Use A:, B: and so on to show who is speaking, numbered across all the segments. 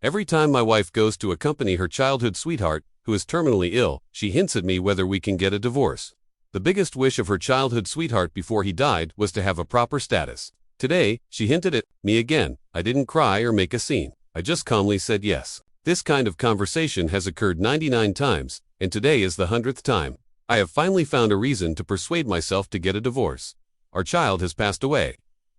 A: Every time my wife goes to accompany her childhood sweetheart, who is terminally ill, she hints at me whether we can get a divorce. The biggest wish of her childhood sweetheart before he died was to have a proper status. Today, she hinted at me again. I didn't cry or make a scene. I just calmly said yes. This kind of conversation has occurred 99 times, and today is the 100th time. I have finally found a reason to persuade myself to get a divorce. Our child has passed away.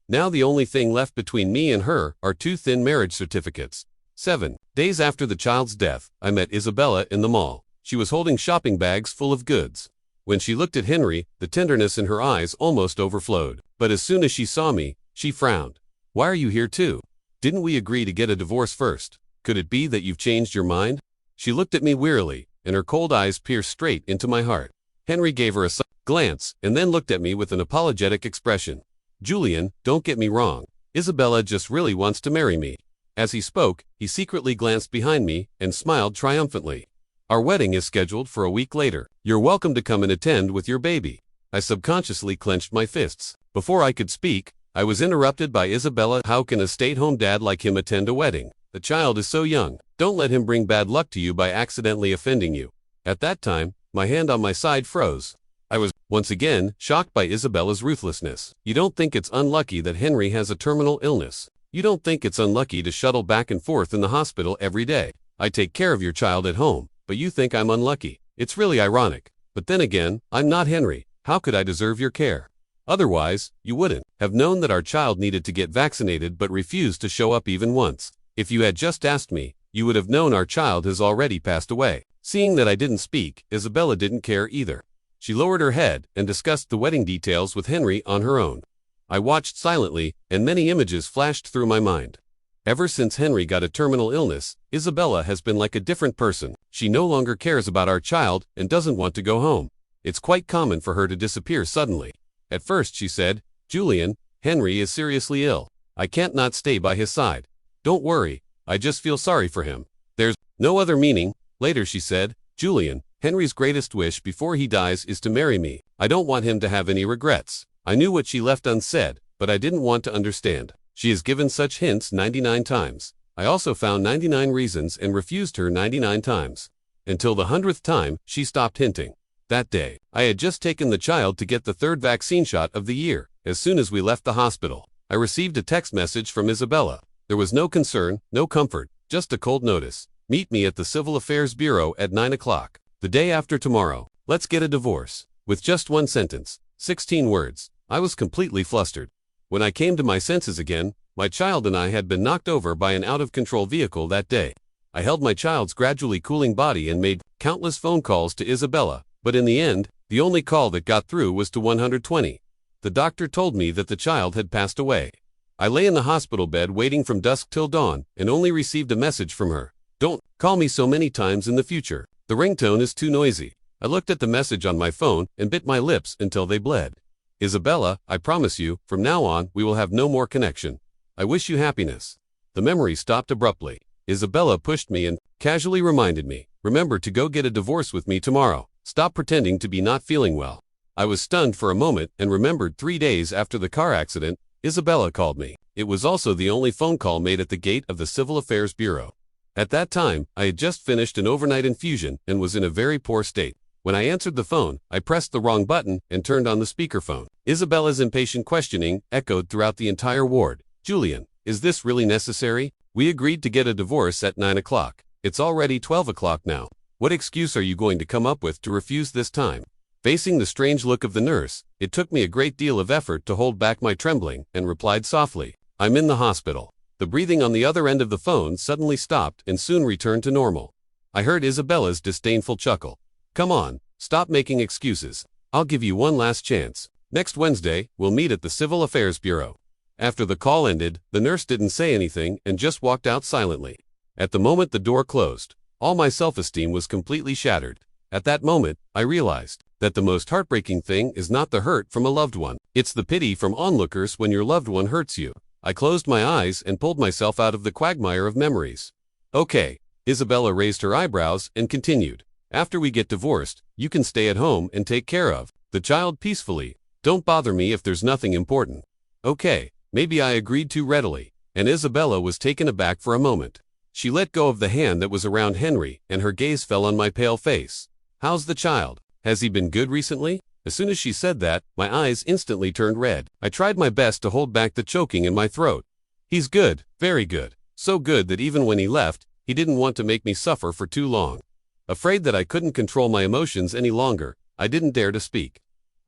A: Now the only thing left between me and her are 2 thin marriage certificates. 7 days after the child's death, I met Isabella in the mall. She was holding shopping bags full of goods. When she looked at Henry, the tenderness in her eyes almost overflowed. But as soon as she saw me, she frowned. "Why are you here too? Didn't we agree to get a divorce first? Could it be that you've changed your mind?" She looked at me wearily, and her cold eyes pierced straight into my heart. Henry gave her a glance, and then looked at me with an apologetic expression. "Julian, don't get me wrong. Isabella just really wants to marry me." As he spoke, he secretly glanced behind me and smiled triumphantly. "Our wedding is scheduled for a week later. You're welcome to come and attend with your baby." I subconsciously clenched my fists. Before I could speak, I was interrupted by Isabella. "How can a stay-at-home dad like him attend a wedding? The child is so young. Don't let him bring bad luck to you by accidentally offending you." At that time, my hand on my side froze. I was, once again, shocked by Isabella's ruthlessness. "You don't think it's unlucky that Henry has a terminal illness? You don't think it's unlucky to shuttle back and forth in the hospital every day? I take care of your child at home, but you think I'm unlucky. It's really ironic. But then again, I'm not Henry. How could I deserve your care? Otherwise, you wouldn't have known that our child needed to get vaccinated but refused to show up even once. If you had just asked me, you would have known our child has already passed away." Seeing that I didn't speak, Isabella didn't care either. She lowered her head and discussed the wedding details with Henry on her own. I watched silently, and many images flashed through my mind. Ever since Henry got a terminal illness, Isabella has been like a different person. She no longer cares about our child and doesn't want to go home. It's quite common for her to disappear suddenly. At first she said, "Julian, Henry is seriously ill. I can't not stay by his side. Don't worry, I just feel sorry for him. There's no other meaning." Later she said, "Julian, Henry's greatest wish before he dies is to marry me. I don't want him to have any regrets." I knew what she left unsaid, but I didn't want to understand. She has given such hints 99 times. I also found 99 reasons and refused her 99 times. Until the 100th time, she stopped hinting. That day, I had just taken the child to get the 3rd vaccine shot of the year. As soon as we left the hospital, I received a text message from Isabella. There was no concern, no comfort, just a cold notice. "Meet me at the Civil Affairs Bureau at 9 o'clock. The day after tomorrow. Let's get a divorce." With just one sentence, 16 words, I was completely flustered. When I came to my senses again, my child and I had been knocked over by an out-of-control vehicle that day. I held my child's gradually cooling body and made countless phone calls to Isabella, but in the end, the only call that got through was to 120. The doctor told me that the child had passed away. I lay in the hospital bed waiting from dusk till dawn and only received a message from her. "Don't call me so many times in the future. The ringtone is too noisy." I looked at the message on my phone and bit my lips until they bled. "Isabella, I promise you, from now on, we will have no more connection. I wish you happiness." The memory stopped abruptly. Isabella pushed me and casually reminded me, "Remember to go get a divorce with me tomorrow. Stop pretending to be not feeling well." I was stunned for a moment and remembered 3 days after the car accident, Isabella called me. It was also the only phone call made at the gate of the Civil Affairs Bureau. At that time, I had just finished an overnight infusion and was in a very poor state. When I answered the phone, I pressed the wrong button and turned on the speakerphone. Isabella's impatient questioning echoed throughout the entire ward. "Julian, is this really necessary? We agreed to get a divorce at 9 o'clock. It's already 12 o'clock now. What excuse are you going to come up with to refuse this time?" Facing the strange look of the nurse, it took me a great deal of effort to hold back my trembling and replied softly, "I'm in the hospital." The breathing on the other end of the phone suddenly stopped and soon returned to normal. I heard Isabella's disdainful chuckle. "Come on, stop making excuses. I'll give you one last chance. Next Wednesday, we'll meet at the Civil Affairs Bureau." After the call ended, the nurse didn't say anything and just walked out silently. At the moment the door closed, all my self-esteem was completely shattered. At that moment, I realized that the most heartbreaking thing is not the hurt from a loved one. It's the pity from onlookers when your loved one hurts you. I closed my eyes and pulled myself out of the quagmire of memories. "Okay." Isabella raised her eyebrows and continued. "After we get divorced, you can stay at home and take care of the child peacefully. Don't bother me if there's nothing important." Okay, maybe I agreed too readily, and Isabella was taken aback for a moment. She let go of the hand that was around Henry, and her gaze fell on my pale face. "How's the child? Has he been good recently?" As soon as she said that, my eyes instantly turned red. I tried my best to hold back the choking in my throat. "He's good, very good. So good that even when he left, he didn't want to make me suffer for too long." Afraid that I couldn't control my emotions any longer, I didn't dare to speak.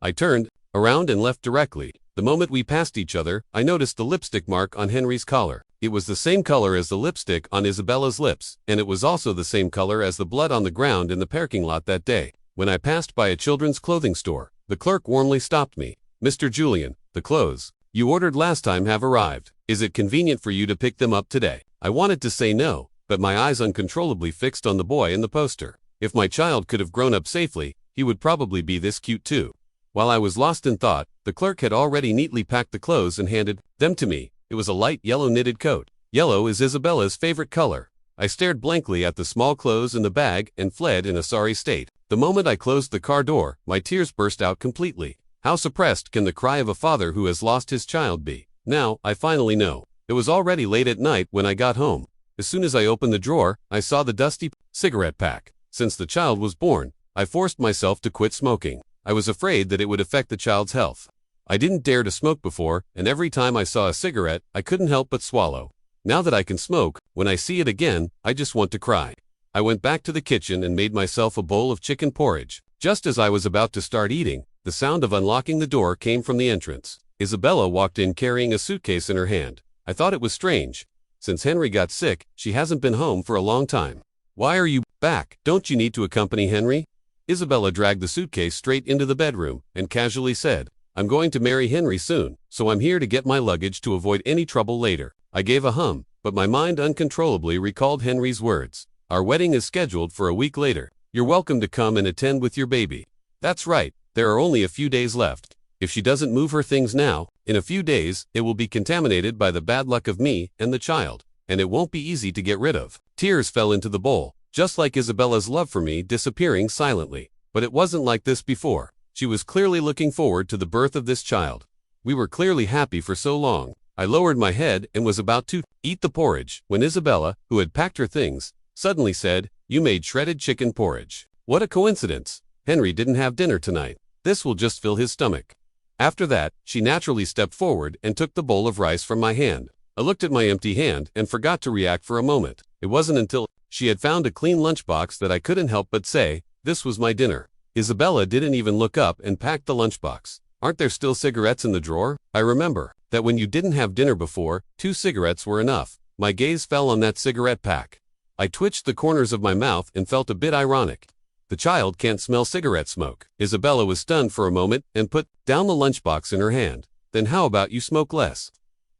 A: I turned around and left directly. The moment we passed each other, I noticed the lipstick mark on Henry's collar. It was the same color as the lipstick on Isabella's lips, and it was also the same color as the blood on the ground in the parking lot that day. When I passed by a children's clothing store, the clerk warmly stopped me. "Mr. Julian, the clothes you ordered last time have arrived. Is it convenient for you to pick them up today?" I wanted to say no, but my eyes uncontrollably fixed on the boy in the poster. If my child could have grown up safely, he would probably be this cute too. While I was lost in thought, the clerk had already neatly packed the clothes and handed them to me. It was a light yellow knitted coat. Yellow is Isabella's favorite color. I stared blankly at the small clothes in the bag and fled in a sorry state. The moment I closed the car door, my tears burst out completely. How suppressed can the cry of a father who has lost his child be? Now, I finally know. It was already late at night when I got home. As soon as I opened the drawer, I saw the dusty cigarette pack. Since the child was born, I forced myself to quit smoking. I was afraid that it would affect the child's health. I didn't dare to smoke before, and every time I saw a cigarette, I couldn't help but swallow. Now that I can smoke, when I see it again, I just want to cry. I went back to the kitchen and made myself a bowl of chicken porridge. Just as I was about to start eating, the sound of unlocking the door came from the entrance. Isabella walked in carrying a suitcase in her hand. I thought it was strange. Since Henry got sick, she hasn't been home for a long time. "Why are you back? Don't you need to accompany Henry?" Isabella dragged the suitcase straight into the bedroom and casually said, "I'm going to marry Henry soon, so I'm here to get my luggage to avoid any trouble later." I gave a hum, but my mind uncontrollably recalled Henry's words. "Our wedding is scheduled for a week later. You're welcome to come and attend with your baby." That's right, there are only a few days left. If she doesn't move her things now, in a few days, it will be contaminated by the bad luck of me and the child, and it won't be easy to get rid of. Tears fell into the bowl, just like Isabella's love for me disappearing silently. But it wasn't like this before. She was clearly looking forward to the birth of this child. We were clearly happy for so long. I lowered my head and was about to eat the porridge when Isabella, who had packed her things, suddenly said, "You made shredded chicken porridge. What a coincidence. Henry didn't have dinner tonight. This will just fill his stomach." After that, she naturally stepped forward and took the bowl of rice from my hand. I looked at my empty hand and forgot to react for a moment. It wasn't until she had found a clean lunchbox that I couldn't help but say, "This was my dinner." Isabella didn't even look up and packed the lunchbox. "Aren't there still cigarettes in the drawer? I remember that when you didn't have dinner before, 2 cigarettes were enough." My gaze fell on that cigarette pack. I twitched the corners of my mouth and felt a bit ironic. The child can't smell cigarette smoke. Isabella was stunned for a moment and put down the lunchbox in her hand. "Then how about you smoke less?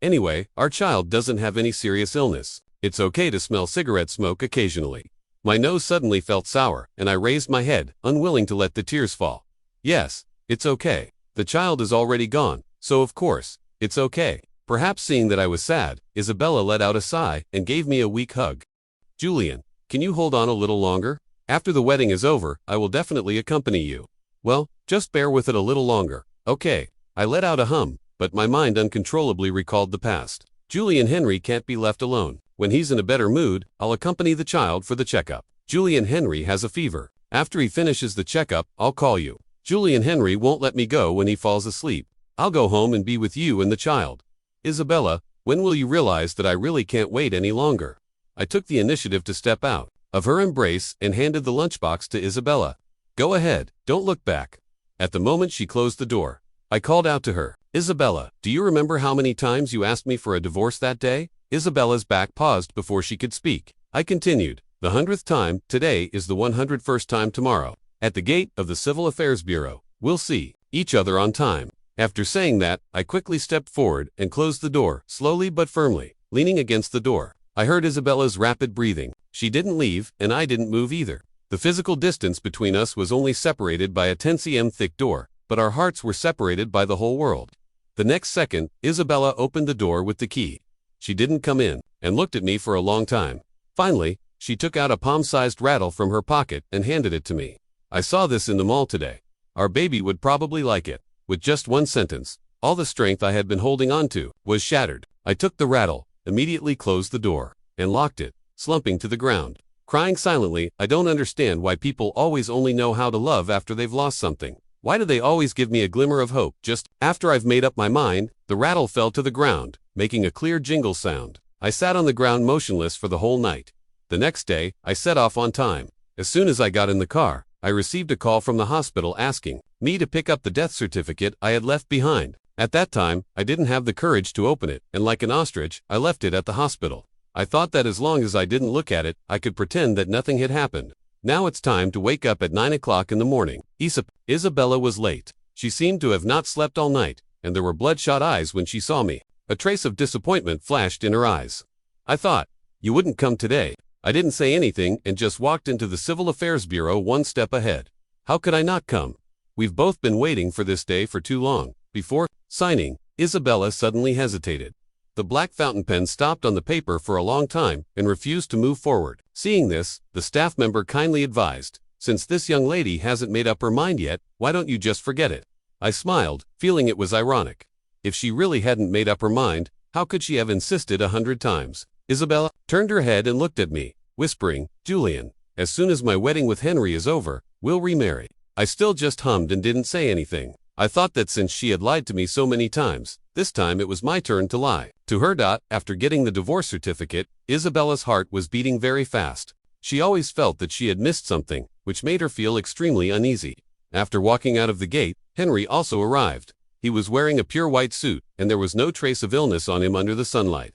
A: Anyway, our child doesn't have any serious illness. It's okay to smell cigarette smoke occasionally." My nose suddenly felt sour, and I raised my head, unwilling to let the tears fall. "Yes, it's okay. The child is already gone, so of course, it's okay." Perhaps seeing that I was sad, Isabella let out a sigh and gave me a weak hug. "Julian, can you hold on a little longer? After the wedding is over, I will definitely accompany you." "Well, just bear with it a little longer." "Okay." I let out a hum, but my mind uncontrollably recalled the past. Julian Henry can't be left alone. When he's in a better mood, I'll accompany the child for the checkup. Julian Henry has a fever. After he finishes the checkup, I'll call you. Julian Henry won't let me go when he falls asleep. I'll go home and be with you and the child. Isabella, when will you realize that I really can't wait any longer? I took the initiative to step out of her embrace and handed the lunchbox to Isabella. "Go ahead, don't look back." At the moment she closed the door, I called out to her, "Isabella, do you remember how many times you asked me for a divorce that day?" Isabella's back paused before she could speak. I continued, "The 100th time, today is the 101st time tomorrow. At the gate of the Civil Affairs Bureau. We'll see each other on time." After saying that, I quickly stepped forward and closed the door, slowly but firmly, leaning against the door. I heard Isabella's rapid breathing. She didn't leave, and I didn't move either. The physical distance between us was only separated by a 10 cm thick door, but our hearts were separated by the whole world. The next second, Isabella opened the door with the key. She didn't come in, and looked at me for a long time. Finally, she took out a palm-sized rattle from her pocket and handed it to me. "I saw this in the mall today. Our baby would probably like it." With just one sentence, all the strength I had been holding on to was shattered. I took the rattle, immediately closed the door, and locked it. slumping to the ground, crying silently. I don't understand why people always only know how to love after they've lost something. Why do they always give me a glimmer of hope just after I've made up my mind? The rattle fell to the ground, making a clear jingle sound. I sat on the ground motionless for the whole night. The next day, I set off on time. As soon as I got in the car, I received a call from the hospital asking me to pick up the death certificate I had left behind. At that time, I didn't have the courage to open it, and like an ostrich, I left it at the hospital. I thought that as long as I didn't look at it, I could pretend that nothing had happened. Now it's time to wake up at 9 o'clock in the morning. Isabella was late. She seemed to have not slept all night, and there were bloodshot eyes when she saw me. A trace of disappointment flashed in her eyes. I thought, you wouldn't come today. I didn't say anything and just walked into the Civil Affairs Bureau one step ahead. How could I not come? We've both been waiting for this day for too long. Before signing, Isabella suddenly hesitated. The black fountain pen stopped on the paper for a long time and refused to move forward. Seeing this, the staff member kindly advised, since this young lady hasn't made up her mind yet, why don't you just forget it? I smiled, feeling it was ironic. If she really hadn't made up her mind, how could she have insisted 100 times? Isabella turned her head and looked at me, whispering, Julian, as soon as my wedding with Henry is over, we'll remarry. I still just hummed and didn't say anything. I thought that since she had lied to me so many times, this time it was my turn to lie. To her. After getting the divorce certificate, Isabella's heart was beating very fast. She always felt that she had missed something, which made her feel extremely uneasy. After walking out of the gate, Henry also arrived. He was wearing a pure white suit, and there was no trace of illness on him under the sunlight.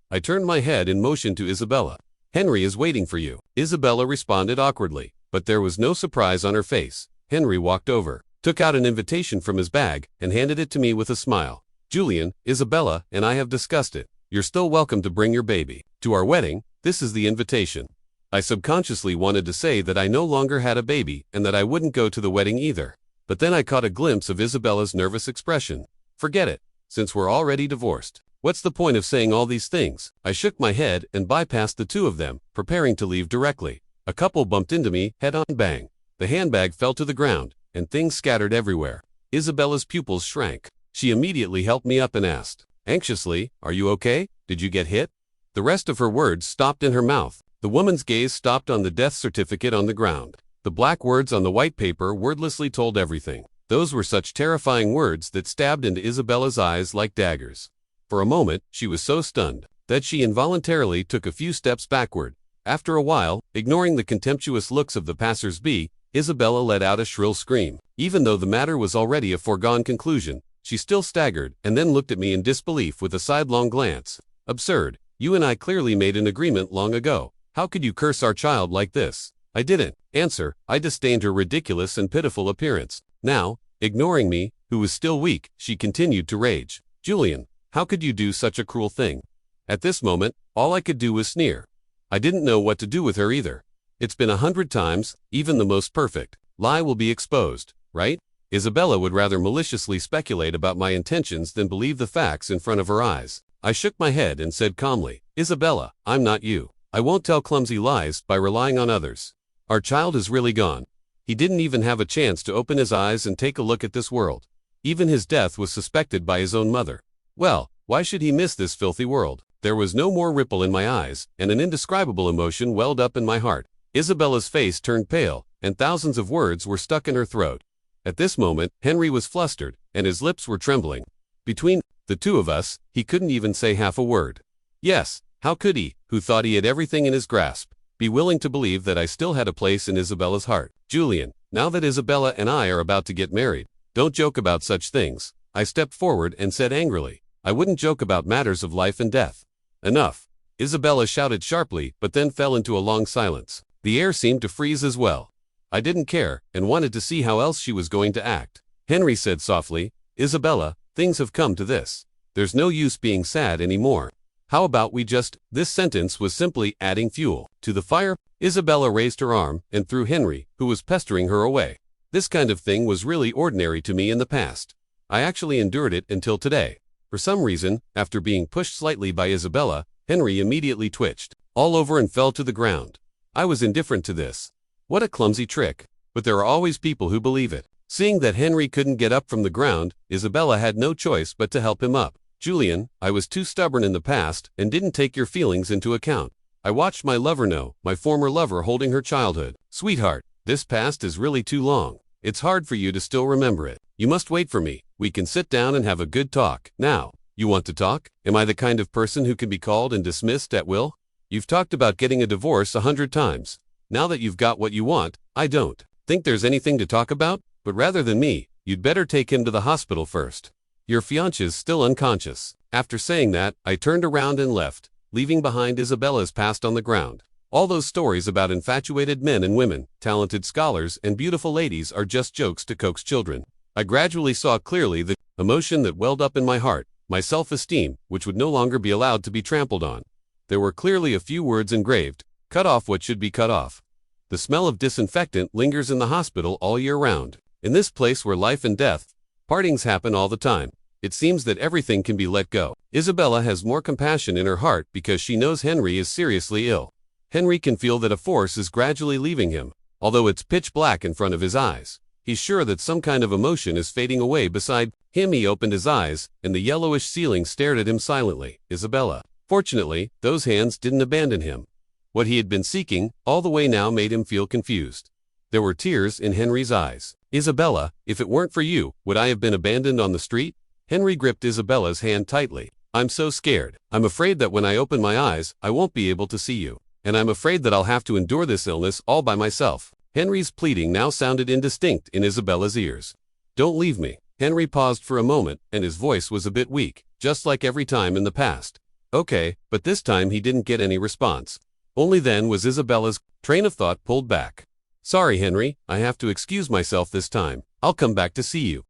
A: I turned my head and motioned to Isabella. Henry is waiting for you. Isabella responded awkwardly, but there was no surprise on her face. Henry walked over, took out an invitation from his bag, and handed it to me with a smile. Julian, Isabella and I have discussed it. You're still welcome to bring your baby to our wedding. This is the invitation. I subconsciously wanted to say that I no longer had a baby and that I wouldn't go to the wedding either. But then I caught a glimpse of Isabella's nervous expression. Forget it, since we're already divorced. What's the point of saying all these things? I shook my head and bypassed the two of them, preparing to leave directly. A couple bumped into me, head on. Bang. The handbag fell to the ground, and things scattered everywhere. Isabella's pupils shrank. She immediately helped me up and asked, anxiously, are you okay? Did you get hit? The rest of her words stopped in her mouth. The woman's gaze stopped on the death certificate on the ground. The black words on the white paper wordlessly told everything. Those were such terrifying words that stabbed into Isabella's eyes like daggers. For a moment, she was so stunned that she involuntarily took a few steps backward. After a while, ignoring the contemptuous looks of the passers-by, Isabella let out a shrill scream. Even though the matter was already a foregone conclusion, she still staggered and then looked at me in disbelief with a sidelong glance. Absurd. You and I clearly made an agreement long ago. How could you curse our child like this? I didn't answer. I disdained her ridiculous and pitiful appearance. Now, ignoring me, who was still weak, she continued to rage. Julian, how could you do such a cruel thing? At this moment, all I could do was sneer. I didn't know what to do with her either. It's been 100 times, even the most perfect lie will be exposed, right? Isabella would rather maliciously speculate about my intentions than believe the facts in front of her eyes. I shook my head and said calmly, Isabella, I'm not you. I won't tell clumsy lies by relying on others. Our child is really gone. He didn't even have a chance to open his eyes and take a look at this world. Even his death was suspected by his own mother. Well, why should he miss this filthy world? There was no more ripple in my eyes, and an indescribable emotion welled up in my heart. Isabella's face turned pale, and thousands of words were stuck in her throat. At this moment, Henry was flustered, and his lips were trembling. Between the two of us, he couldn't even say half a word. Yes, how could he, who thought he had everything in his grasp, be willing to believe that I still had a place in Isabella's heart? Julian, now that Isabella and I are about to get married, don't joke about such things. I stepped forward and said angrily, I wouldn't joke about matters of life and death. Enough. Isabella shouted sharply, but then fell into a long silence. The air seemed to freeze as well. I didn't care, and wanted to see how else she was going to act. Henry said softly, Isabella, things have come to this. There's no use being sad anymore. How about we just— This sentence was simply adding fuel to the fire. Isabella raised her arm and threw Henry, who was pestering her, away. This kind of thing was really ordinary to me in the past. I actually endured it until today. For some reason, after being pushed slightly by Isabella, Henry immediately twitched all over and fell to the ground. I was indifferent to this. What a clumsy trick. But there are always people who believe it. Seeing that Henry couldn't get up from the ground, Isabella had no choice but to help him up. Julian, I was too stubborn in the past and didn't take your feelings into account. I watched my lover know, my former lover holding her childhood sweetheart. This past is really too long. It's hard for you to still remember it. You must wait for me. We can sit down and have a good talk. Now, you want to talk? Am I the kind of person who can be called and dismissed at will? You've talked about getting a divorce 100 times. Now that you've got what you want, I don't think there's anything to talk about, but rather than me, you'd better take him to the hospital first. Your fiancé's still unconscious. After saying that, I turned around and left, leaving behind Isabella's past on the ground. All those stories about infatuated men and women, talented scholars, and beautiful ladies are just jokes to coax children. I gradually saw clearly the emotion that welled up in my heart, my self-esteem, which would no longer be allowed to be trampled on. There were clearly a few words engraved: cut off what should be cut off. The smell of disinfectant lingers in the hospital all year round. In this place where life and death, partings happen all the time, it seems that everything can be let go. Isabella has more compassion in her heart because she knows Henry is seriously ill. Henry can feel that a force is gradually leaving him, although it's pitch black in front of his eyes. He's sure that some kind of emotion is fading away beside him. He opened his eyes, and the yellowish ceiling stared at him silently. Isabella. Fortunately, those hands didn't abandon him. What he had been seeking, all the way now, made him feel confused. There were tears in Henry's eyes. Isabella, if it weren't for you, would I have been abandoned on the street? Henry gripped Isabella's hand tightly. I'm so scared. I'm afraid that when I open my eyes, I won't be able to see you. And I'm afraid that I'll have to endure this illness all by myself. Henry's pleading now sounded indistinct in Isabella's ears. Don't leave me. Henry paused for a moment, and his voice was a bit weak, just like every time in the past. Okay, but this time he didn't get any response. Only then was Isabella's train of thought pulled back. Sorry, Henry, I have to excuse myself this time. I'll come back to see you.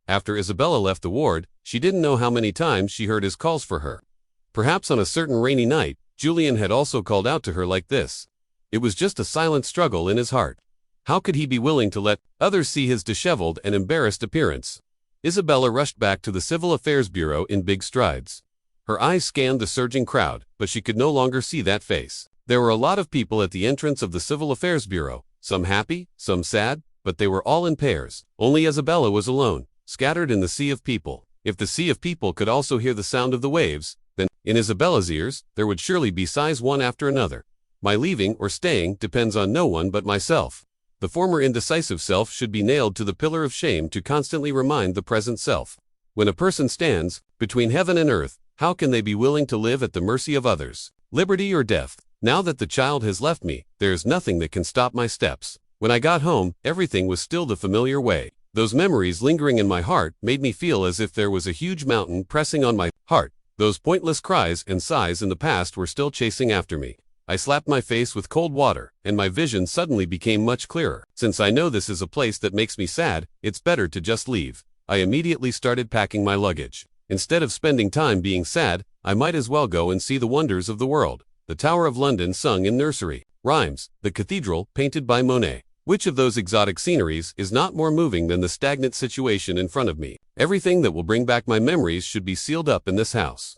A: After Isabella left the ward, she didn't know how many times she heard his calls for her. Perhaps on a certain rainy night, Julian had also called out to her like this. It was just a silent struggle in his heart. How could he be willing to let others see his disheveled and embarrassed appearance? Isabella rushed back to the Civil Affairs Bureau in big strides. Her eyes scanned the surging crowd, but she could no longer see that face. There were a lot of people at the entrance of the Civil Affairs Bureau, some happy, some sad, but they were all in pairs. Only Isabella was alone, scattered in the sea of people. If the sea of people could also hear the sound of the waves, then, in Isabella's ears, there would surely be sighs one after another. My leaving or staying depends on no one but myself. The former indecisive self should be nailed to the pillar of shame to constantly remind the present self. When a person stands between heaven and earth, how can they be willing to live at the mercy of others? Liberty or death? Now that the child has left me, there is nothing that can stop my steps. When I got home, everything was still the familiar way. Those memories lingering in my heart made me feel as if there was a huge mountain pressing on my heart. Those pointless cries and sighs in the past were still chasing after me. I slapped my face with cold water, and my vision suddenly became much clearer. Since I know this is a place that makes me sad, it's better to just leave. I immediately started packing my luggage. Instead of spending time being sad, I might as well go and see the wonders of the world. The Tower of London sung in nursery rhymes, the cathedral painted by Monet. Which of those exotic sceneries is not more moving than the stagnant situation in front of me? Everything that will bring back my memories should be sealed up in this house.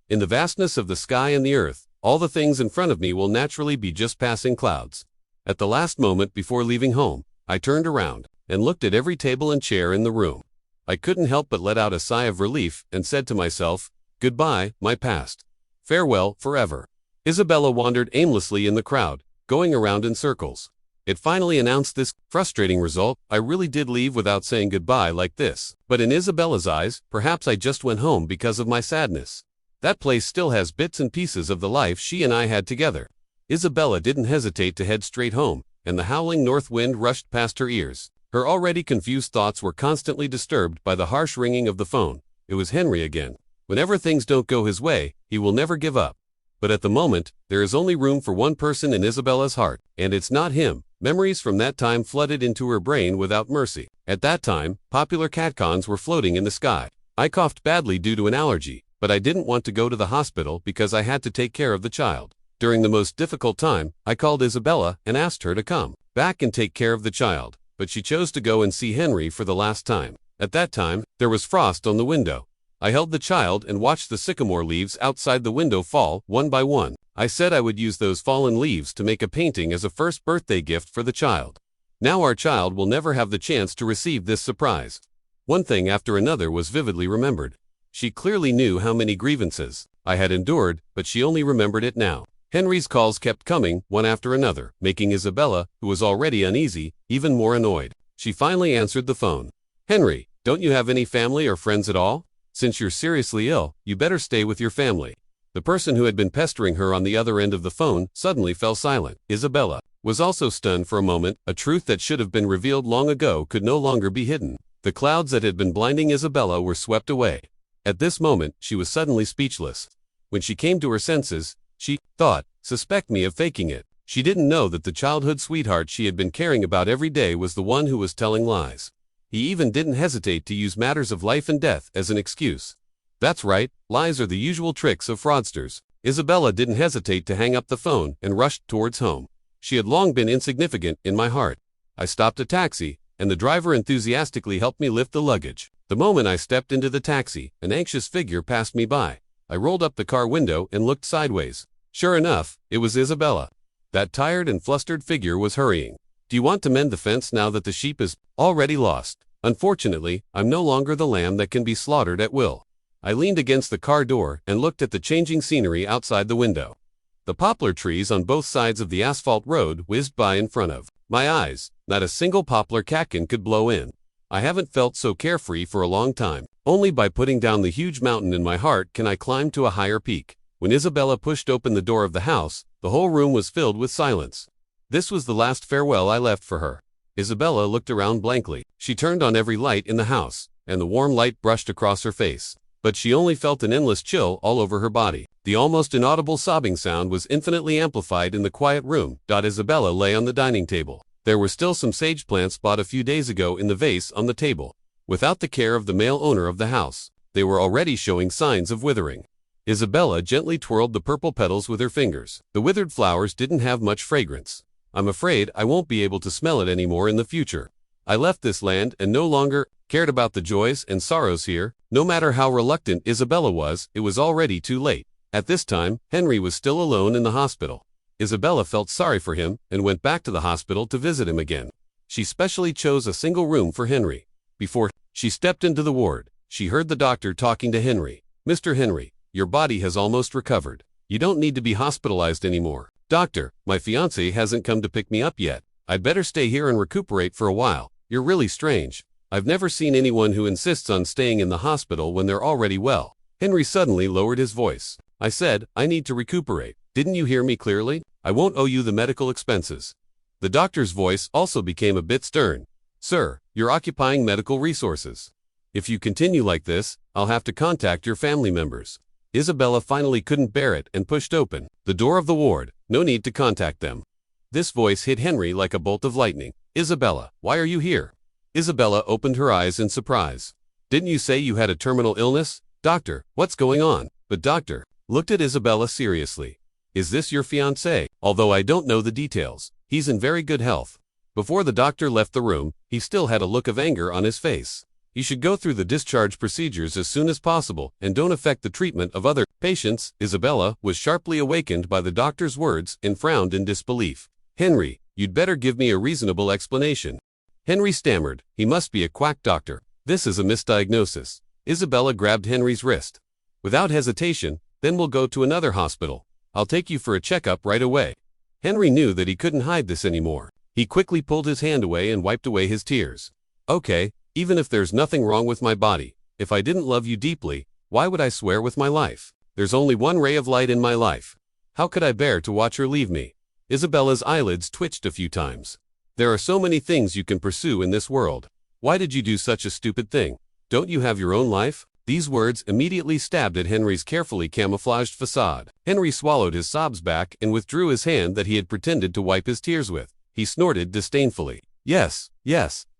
A: In the vastness of the sky and the earth, all the things in front of me will naturally be just passing clouds. At the last moment before leaving home, I turned around and looked at every table and chair in the room. I couldn't help but let out a sigh of relief and said to myself, goodbye, my past. Farewell, forever. Isabella wandered aimlessly in the crowd, going around in circles. It finally announced this frustrating result. I really did leave without saying goodbye like this. But in Isabella's eyes, perhaps I just went home because of my sadness. That place still has bits and pieces of the life she and I had together. Isabella didn't hesitate to head straight home, and the howling north wind rushed past her ears. Her already confused thoughts were constantly disturbed by the harsh ringing of the phone. It was Henry again. Whenever things don't go his way, he will never give up. But at the moment, there is only room for one person in Isabella's heart, and it's not him. Memories from that time flooded into her brain without mercy. At that time, popular catcons were floating in the sky. I coughed badly due to an allergy, but I didn't want to go to the hospital because I had to take care of the child. During the most difficult time, I called Isabella and asked her to come back and take care of the child, but she chose to go and see Henry for the last time. At that time, there was frost on the window. I held the child and watched the sycamore leaves outside the window fall, one by one. I said I would use those fallen leaves to make a painting as a first birthday gift for the child. Now our child will never have the chance to receive this surprise. One thing after another was vividly remembered. She clearly knew how many grievances I had endured, but she only remembered it now. Henry's calls kept coming, one after another, making Isabella, who was already uneasy, even more annoyed. She finally answered the phone. "Henry, don't you have any family or friends at all? Since you're seriously ill, you better stay with your family." The person who had been pestering her on the other end of the phone suddenly fell silent. Isabella was also stunned for a moment. A truth that should have been revealed long ago could no longer be hidden. The clouds that had been blinding Isabella were swept away. At this moment, she was suddenly speechless. When she came to her senses, she thought, "Suspect me of faking it." She didn't know that the childhood sweetheart she had been caring about every day was the one who was telling lies. He even didn't hesitate to use matters of life and death as an excuse. That's right, lies are the usual tricks of fraudsters. Isabella didn't hesitate to hang up the phone and rushed towards home. She had long been insignificant in my heart. I stopped a taxi, and the driver enthusiastically helped me lift the luggage. The moment I stepped into the taxi, an anxious figure passed me by. I rolled up the car window and looked sideways. Sure enough, it was Isabella. That tired and flustered figure was hurrying. "Do you want to mend the fence now that the sheep is already lost? Unfortunately, I'm no longer the lamb that can be slaughtered at will." I leaned against the car door and looked at the changing scenery outside the window. The poplar trees on both sides of the asphalt road whizzed by in front of my eyes. Not a single poplar catkin could blow in. I haven't felt so carefree for a long time. Only by putting down the huge mountain in my heart can I climb to a higher peak. When Isabella pushed open the door of the house, the whole room was filled with silence. This was the last farewell I left for her. Isabella looked around blankly. She turned on every light in the house, and the warm light brushed across her face. But she only felt an endless chill all over her body. The almost inaudible sobbing sound was infinitely amplified in the quiet room. Isabella lay on the dining table. There were still some sage plants bought a few days ago in the vase on the table. Without the care of the male owner of the house, they were already showing signs of withering. Isabella gently twirled the purple petals with her fingers. The withered flowers didn't have much fragrance. "I'm afraid I won't be able to smell it anymore in the future. I left this land and no longer cared about the joys and sorrows here." No matter how reluctant Isabella was, it was already too late. At this time, Henry was still alone in the hospital. Isabella felt sorry for him and went back to the hospital to visit him again. She specially chose a single room for Henry. Before she stepped into the ward, she heard the doctor talking to Henry. "Mr. Henry, your body has almost recovered. You don't need to be hospitalized anymore." "Doctor, my fiancé hasn't come to pick me up yet. I'd better stay here and recuperate for a while." "You're really strange. I've never seen anyone who insists on staying in the hospital when they're already well." Henry suddenly lowered his voice. "I said, I need to recuperate. Didn't you hear me clearly? I won't owe you the medical expenses." The doctor's voice also became a bit stern. "Sir, you're occupying medical resources. If you continue like this, I'll have to contact your family members." Isabella finally couldn't bear it and pushed open the door of the ward. "No need to contact them." This voice hit Henry like a bolt of lightning. "Isabella, why are you here?" Isabella opened her eyes in surprise. "Didn't you say you had a terminal illness? Doctor, what's going on?" The doctor looked at Isabella seriously. "Is this your fiancé? Although I don't know the details, he's in very good health." Before the doctor left the room, he still had a look of anger on his face. "You should go through the discharge procedures as soon as possible and don't affect the treatment of other patients." Isabella was sharply awakened by the doctor's words and frowned in disbelief. "Henry, you'd better give me a reasonable explanation." Henry stammered. He must be a quack doctor. This is a misdiagnosis. Isabella grabbed Henry's wrist. "Without hesitation, then we'll go to another hospital. I'll take you for a checkup right away." Henry knew that he couldn't hide this anymore. He quickly pulled his hand away and wiped away his tears. "Okay, even if there's nothing wrong with my body, if I didn't love you deeply, why would I swear with my life? There's only one ray of light in my life. How could I bear to watch her leave me?" Isabella's eyelids twitched a few times. "There are so many things you can pursue in this world. Why did you do such a stupid thing? Don't you have your own life?" These words immediately stabbed at Henry's carefully camouflaged facade. Henry swallowed his sobs back and withdrew his hand that he had pretended to wipe his tears with. He snorted disdainfully. Yes,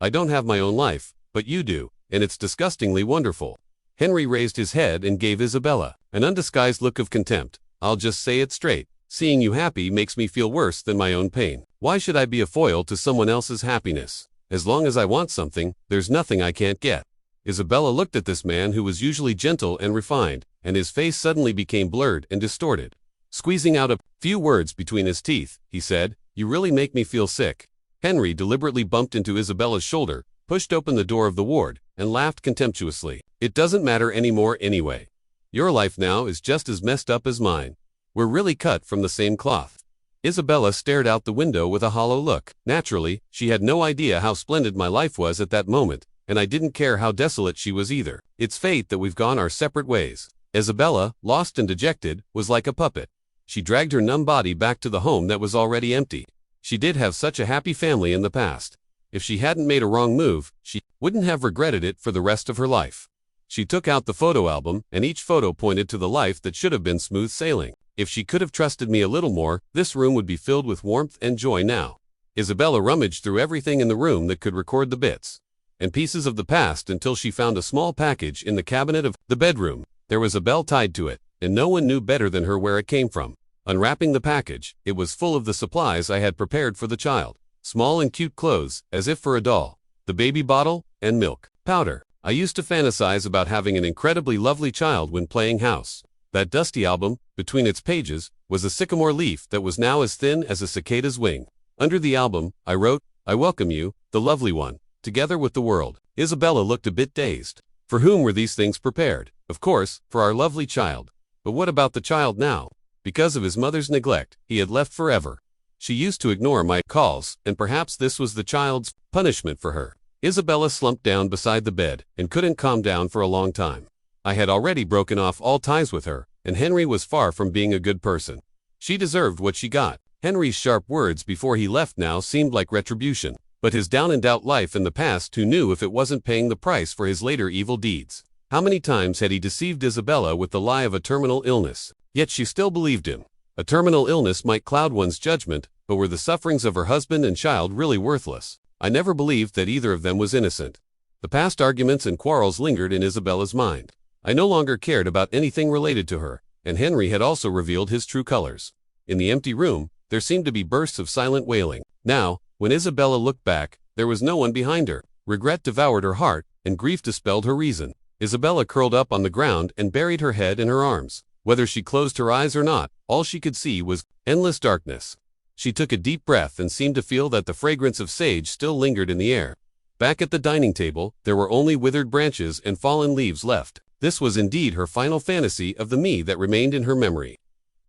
A: I don't have my own life, but you do, and it's disgustingly wonderful." Henry raised his head and gave Isabella an undisguised look of contempt. "I'll just say it straight. Seeing you happy makes me feel worse than my own pain. Why should I be a foil to someone else's happiness? As long as I want something, there's nothing I can't get." Isabella looked at this man who was usually gentle and refined, and his face suddenly became blurred and distorted. Squeezing out a few words between his teeth, he said, "You really make me feel sick." Henry deliberately bumped into Isabella's shoulder, pushed open the door of the ward, and laughed contemptuously. "It doesn't matter anymore anyway. Your life now is just as messed up as mine. We're really cut from the same cloth. Isabella stared out the window with a hollow look. Naturally, she had no idea how splendid my life was at that moment, and I didn't care how desolate she was either. It's fate that we've gone our separate ways. Isabella, lost and dejected, was like a puppet. She dragged her numb body back to the home that was already empty. She did have such a happy family in the past. If she hadn't made a wrong move, she wouldn't have regretted it for the rest of her life. She took out the photo album, and each photo pointed to the life that should have been smooth sailing. If she could have trusted me a little more, this room would be filled with warmth and joy now. Isabella rummaged through everything in the room that could record the bits and pieces of the past until she found a small package in the cabinet of the bedroom. There was a bell tied to it, and no one knew better than her where it came from. Unwrapping the package, it was full of the supplies I had prepared for the child. Small and cute clothes, as if for a doll, the baby bottle, and milk powder. I used to fantasize about having an incredibly lovely child when playing house. That dusty album, between its pages, was a sycamore leaf that was now as thin as a cicada's wing. Under the album, I wrote, "I welcome you, the lovely one, together with the world." Isabella looked a bit dazed. For whom were these things prepared? Of course, for our lovely child. But what about the child now? Because of his mother's neglect, he had left forever. She used to ignore my calls, and perhaps this was the child's punishment for her. Isabella slumped down beside the bed and couldn't calm down for a long time. I had already broken off all ties with her, and Henry was far from being a good person. She deserved what she got. Henry's sharp words before he left now seemed like retribution, but his down-and-out life in the past, who knew if it wasn't paying the price for his later evil deeds? How many times had he deceived Isabella with the lie of a terminal illness? Yet she still believed him. A terminal illness might cloud one's judgment, but were the sufferings of her husband and child really worthless? I never believed that either of them was innocent. The past arguments and quarrels lingered in Isabella's mind. I no longer cared about anything related to her, and Henry had also revealed his true colors. In the empty room, there seemed to be bursts of silent wailing. Now, when Isabella looked back, there was no one behind her. Regret devoured her heart, and grief dispelled her reason. Isabella curled up on the ground and buried her head in her arms. Whether she closed her eyes or not, all she could see was endless darkness. She took a deep breath and seemed to feel that the fragrance of sage still lingered in the air. Back at the dining table, there were only withered branches and fallen leaves left. This was indeed her final fantasy of the me that remained in her memory.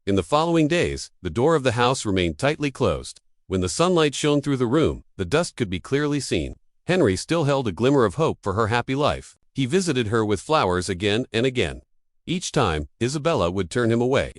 A: In the following days, the door of the house remained tightly closed. When the sunlight shone through the room, the dust could be clearly seen. Henry still held a glimmer of hope for her happy life. He visited her with flowers again and again. Each time, Isabella would turn him away.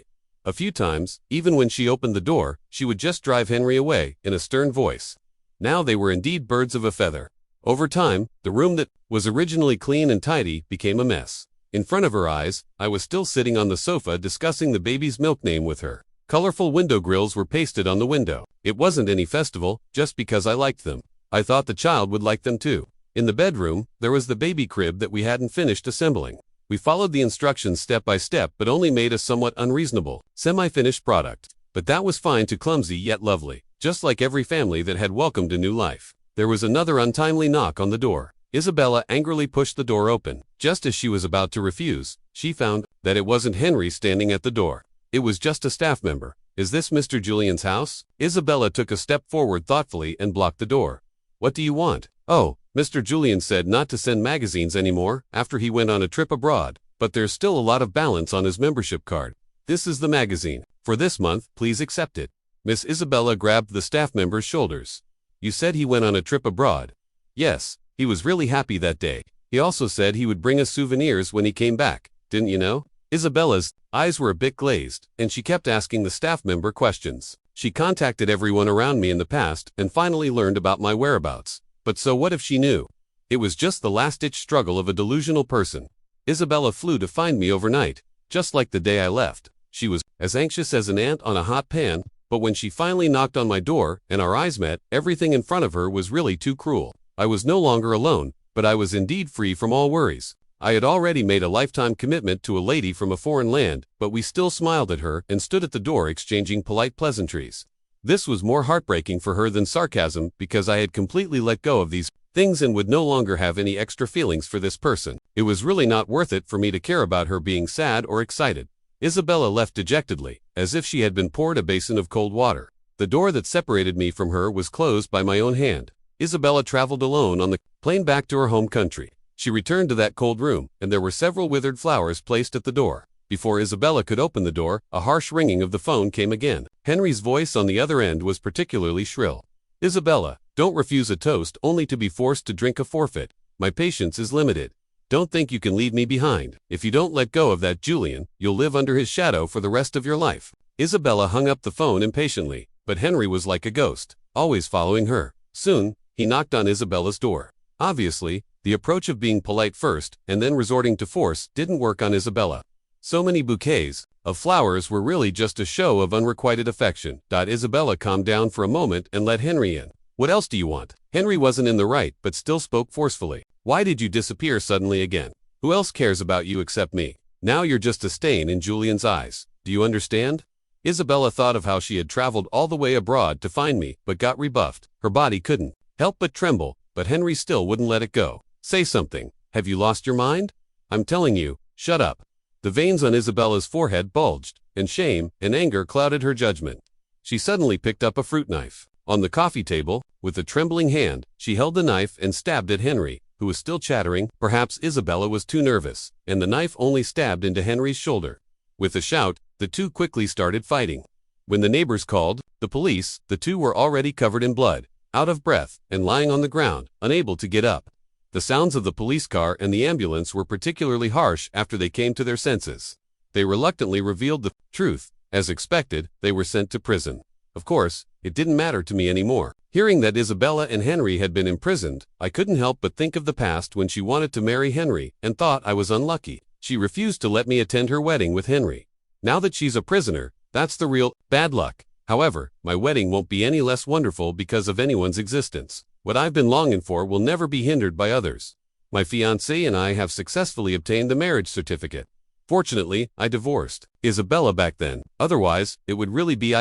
A: A few times, even when she opened the door, she would just drive Henry away, in a stern voice. Now they were indeed birds of a feather. Over time, the room that was originally clean and tidy became a mess. In front of her eyes, I was still sitting on the sofa discussing the baby's milk name with her. Colorful window grills were pasted on the window. It wasn't any festival, just because I liked them. I thought the child would like them too. In the bedroom, there was the baby crib that we hadn't finished assembling. We followed the instructions step by step, but only made a somewhat unreasonable, semi-finished product. But that was fine to clumsy yet lovely, just like every family that had welcomed a new life. There was another untimely knock on the door. Isabella angrily pushed the door open. Just as she was about to refuse, she found that it wasn't Henry standing at the door. It was just a staff member. "Is this Mr. Julian's house?" Isabella took a step forward thoughtfully and blocked the door. "What do you want?" "Oh, Mr. Julian said not to send magazines anymore after he went on a trip abroad, but there's still a lot of balance on his membership card. This is the magazine. For this month, please accept it." Miss Isabella grabbed the staff member's shoulders. "You said he went on a trip abroad?" "Yes, he was really happy that day. He also said he would bring us souvenirs when he came back. Didn't you know?" Isabella's eyes were a bit glazed, and she kept asking the staff member questions. She contacted everyone around me in the past and finally learned about my whereabouts. But so what if she knew? It was just the last-ditch struggle of a delusional person. Isabella flew to find me overnight, just like the day I left. She was as anxious as an ant on a hot pan, but when she finally knocked on my door and our eyes met, everything in front of her was really too cruel. I was no longer alone, but I was indeed free from all worries. I had already made a lifetime commitment to a lady from a foreign land, but we still smiled at her and stood at the door exchanging polite pleasantries. This was more heartbreaking for her than sarcasm, because I had completely let go of these things and would no longer have any extra feelings for this person. It was really not worth it for me to care about her being sad or excited. Isabella left dejectedly, as if she had been poured a basin of cold water. The door that separated me from her was closed by my own hand. Isabella traveled alone on the plane back to her home country. She returned to that cold room, and there were several withered flowers placed at the door. Before Isabella could open the door, a harsh ringing of the phone came again. Henry's voice on the other end was particularly shrill. Isabella, don't refuse a toast only to be forced to drink a forfeit. My patience is limited. Don't think you can leave me behind. If you don't let go of that Julian, you'll live under his shadow for the rest of your life. Isabella hung up the phone impatiently, but Henry was like a ghost, always following her. Soon, he knocked on Isabella's door. Obviously, the approach of being polite first and then resorting to force didn't work on Isabella. So many bouquets of flowers were really just a show of unrequited affection. Isabella calmed down for a moment and let Henry in. What else do you want? Henry wasn't in the right but still spoke forcefully. Why did you disappear suddenly again? Who else cares about you except me? Now you're just a stain in Julian's eyes. Do you understand? Isabella thought of how she had traveled all the way abroad to find me but got rebuffed. Her body couldn't help but tremble, but Henry still wouldn't let it go. Say something. Have you lost your mind? I'm telling you, shut up. The veins on Isabella's forehead bulged, and shame and anger clouded her judgment. She suddenly picked up a fruit knife. On the coffee table, with a trembling hand, she held the knife and stabbed at Henry, who was still chattering. Perhaps Isabella was too nervous, and the knife only stabbed into Henry's shoulder. With a shout, the two quickly started fighting. When the neighbors called the police, the two were already covered in blood, out of breath, and lying on the ground, unable to get up. The sounds of the police car and the ambulance were particularly harsh after they came to their senses. They reluctantly revealed the truth. As expected, they were sent to prison. Of course, it didn't matter to me anymore. Hearing that Isabella and Henry had been imprisoned, I couldn't help but think of the past when she wanted to marry Henry and thought I was unlucky. She refused to let me attend her wedding with Henry. Now that she's a prisoner, that's the real bad luck. However, my wedding won't be any less wonderful because of anyone's existence. What I've been longing for will never be hindered by others. My fiancé and I have successfully obtained the marriage certificate. Fortunately, I divorced Isabella back then. Otherwise, it would really be